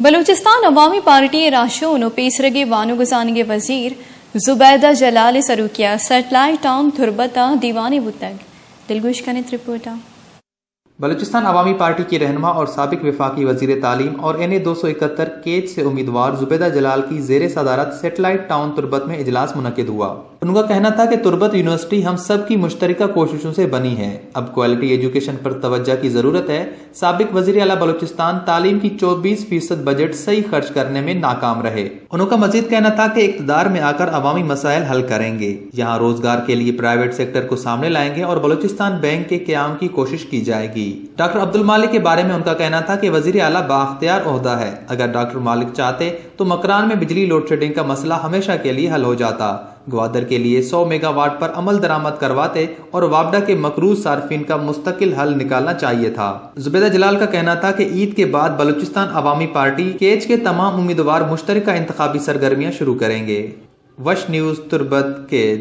بلوچستان عوامی پارٹی راشون پیسرگی وانوگزانگی وزیر زبیدہ جلال سروکیا satellite town تربتا دیوانی بتگ دلگوش کنت رپورٹا۔ بلوچستان عوامی پارٹی کی رہنما اور سابق وفاقی وزیر تعلیم اور این 271 کیج سے امیدوار زبیدہ جلال کی زیر صدارت سیٹلائٹ ٹاؤن تربت میں اجلاس منعقد ہوا۔ ان کا کہنا تھا کہ تربت یونیورسٹی ہم سب کی مشترکہ کوششوں سے بنی ہے، اب کوالٹی ایجوکیشن پر توجہ کی ضرورت ہے۔ سابق وزیر اعلیٰ بلوچستان تعلیم کی 24% بجٹ صحیح خرچ کرنے میں ناکام رہے۔ ان کا مزید کہنا تھا کہ اقتدار میں آ کر عوامی مسائل حل کریں گے، یہاں روزگار کے لیے پرائیویٹ سیکٹر کو سامنے لائیں گے اور بلوچستان بینک کے قیام کی کوشش کی جائے گی۔ ڈاکٹر عبدالمالک کے بارے میں ان کا کہنا تھا کہ وزیر اعلیٰ بااختیار عہدہ ہے، اگر ڈاکٹر مالک چاہتے تو مکران میں بجلی لوڈ شیڈنگ کا مسئلہ ہمیشہ کے لیے حل ہو جاتا، گوادر کے لیے 100 میگا واٹ پر عمل درآمد کرواتے اور وابڈا کے مقروض صارفین کا مستقل حل نکالنا چاہیے تھا۔ زبیدہ جلال کا کہنا تھا کہ عید کے بعد بلوچستان عوامی پارٹی کیج کے تمام امیدوار مشترکہ انتخابی سرگرمیاں شروع کریں گے۔ وش نیوز تربت کیج۔